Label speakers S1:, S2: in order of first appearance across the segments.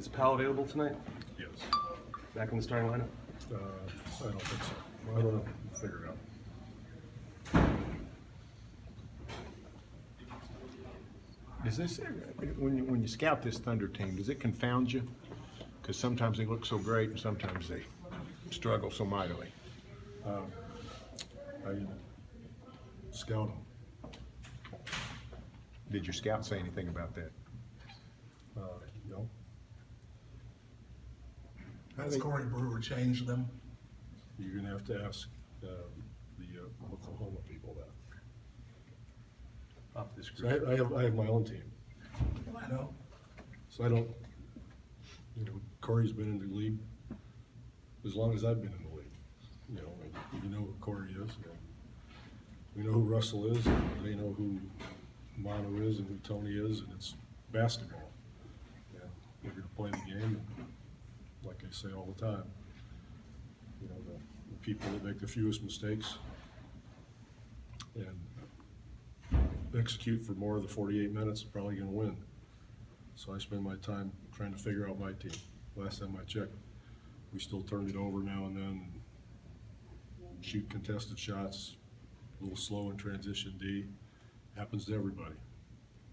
S1: Is Powell available tonight?
S2: Yes.
S1: Back in the starting lineup?
S2: I don't think so. Well, I don't know. We'll figure it out.
S3: Does this, when you scout this Thunder team, does it confound you? Because sometimes they look so great and sometimes they struggle so mightily.
S2: I scout them.
S3: Did your scout say anything about that?
S2: No.
S4: Has Corey Brewer changed them?
S2: You're going to have to ask the Oklahoma people that.
S1: Off this
S2: So
S1: group.
S2: I have my own team.
S4: I know.
S2: So I don't, Corey's been in the league as long as I've been in the league. And you know who Corey is. And we know who Russell is. And they know who Manu is and who Tony is. And it's basketball. And we're going to play the game. And like I say all the time, the people that make the fewest mistakes and execute for more of the 48 minutes are probably going to win. So I spend my time trying to figure out my team. Last time I checked, we still turned it over now and then, shoot contested shots, a little slow in transition D. Happens to everybody.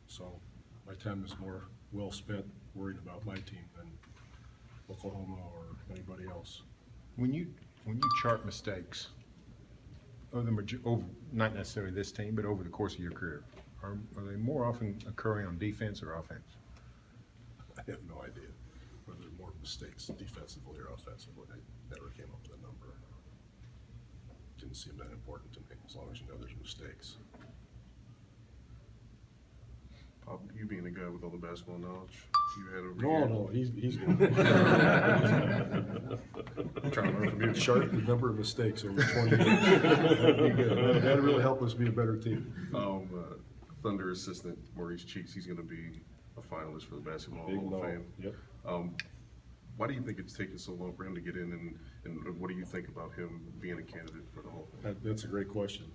S2: So my time is more well spent worrying about my team than Oklahoma or anybody else.
S3: When you chart mistakes, not necessarily this team, but over the course of your career, are they more often occurring on defense or offense?
S2: I have no idea whether there are more mistakes defensively or offensively. I never came up with a number. Didn't seem that important to me, as long as you know there's mistakes.
S5: Pop, you being a guy with all the basketball knowledge you had over
S2: No,
S5: here.
S2: he's good.
S5: I'm trying to learn from you.
S2: Chart the number of mistakes over 20 years. That'd be good. That'd really help us be a better team.
S5: Thunder assistant Maurice Cheeks, he's going to be a finalist for the Basketball
S2: Big
S5: Hall of
S2: no.
S5: Fame.
S2: Yep.
S5: Why do you think it's taken so long for him to get in, and what do you think about him being a candidate for the Hall of Fame?
S2: That's a great question.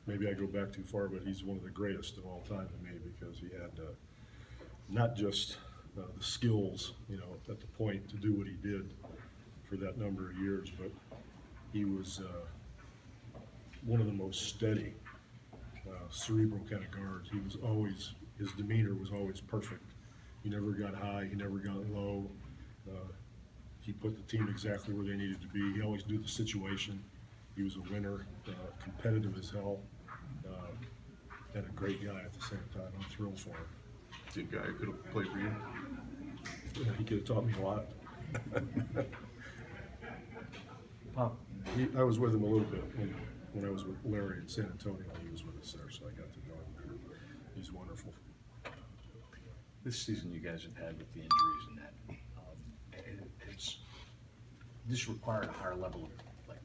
S2: Maybe I go back too far, but he's one of the greatest of all time to me because he had not just the skills, at the point to do what he did for that number of years, but he was one of the most steady, cerebral kind of guards. He was always, his demeanor was always perfect. He never got high, he never got low. He put the team exactly where they needed to be. He always knew the situation. He was a winner, competitive as hell, and a great guy at the same time. I'm thrilled for him.
S5: The guy who could have played for you?
S2: Yeah, he could have taught me a lot.
S1: Pop.
S2: I was with him a little bit when I was with Larry in San Antonio. He was with us there, so I got to know him there. He's wonderful.
S6: This season you guys have had with the injuries and that, has this required a higher level of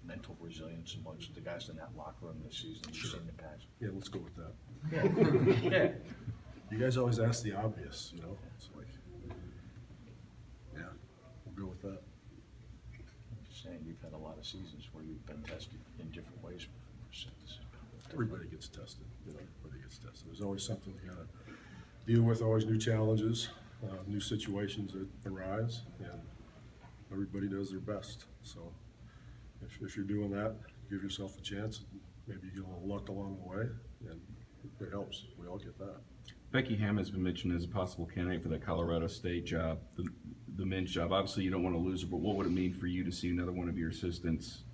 S6: mental resilience amongst the guys in that locker room this season you've seen in the past?
S2: Yeah, let's go with that.
S6: Yeah.
S2: You guys always ask the obvious, It's like, yeah, we'll go with that.
S6: I'm just saying, you've had a lot of seasons where you've been tested in different ways since.
S2: Everybody gets tested. Everybody gets tested. There's always something you gotta deal with. Always new challenges, new situations that arise, and everybody does their best. So, if you're doing that, give yourself a chance. Maybe you get a little luck along the way, and it helps. We all get that.
S7: Becky Hamm has been mentioned as a possible candidate for that Colorado State job, the men's job. Obviously, you don't want to lose her, but what would it mean for you to see another one of your assistants,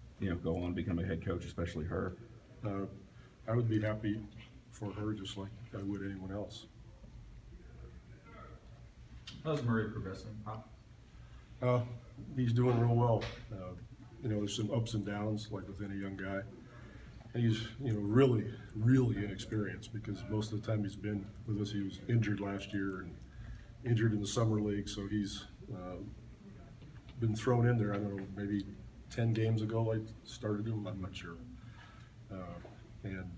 S7: go on and become a head coach, especially her?
S2: I would be happy for her just like I would anyone else.
S8: How's Murray progressing, Pop?
S2: He's doing real well. There's some ups and downs like with any young guy. And he's, really, really inexperienced because most of the time he's been with us, he was injured last year and injured in the summer league. So he's been thrown in there, I don't know, maybe 10 games ago I started him, I'm not sure. And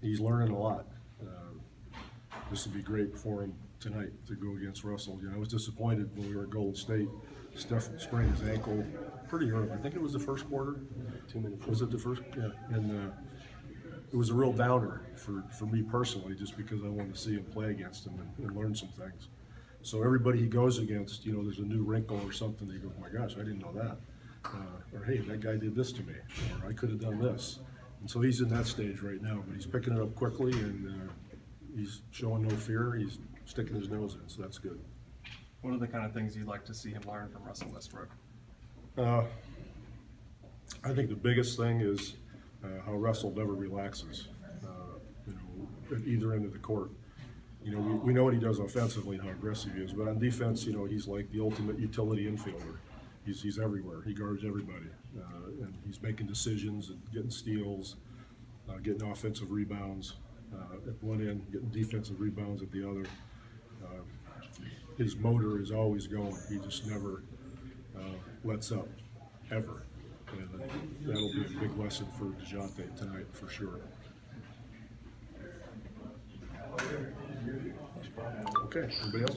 S2: he's learning a lot. This would be great for him tonight to go against Russell. I was disappointed when we were at Golden State. Steph sprained his ankle pretty early. I think it was the first quarter.
S1: 2 minutes.
S2: Was it the first? Yeah. And it was a real downer for me personally, just because I wanted to see him play against him and learn some things. So everybody he goes against, you know, there's a new wrinkle or something, they go, oh my gosh, I didn't know that. Or hey, that guy did this to me, or I could have done this. And so he's in that stage right now, but he's picking it up quickly, and he's showing no fear. He's sticking his nose in, so that's good.
S1: What are the kind of things you'd like to see him learn from Russell Westbrook?
S2: I think the biggest thing is how Russell never relaxes, you know, at either end of the court. You know, we know what he does offensively and how aggressive he is, but on defense, you know, he's like the ultimate utility infielder. He's everywhere. He guards everybody, and he's making decisions and getting steals, getting offensive rebounds at one end, getting defensive rebounds at the other. His motor is always going. He just never lets up, ever. And that'll be a big lesson for Dejounte tonight, for sure. Okay, anybody else?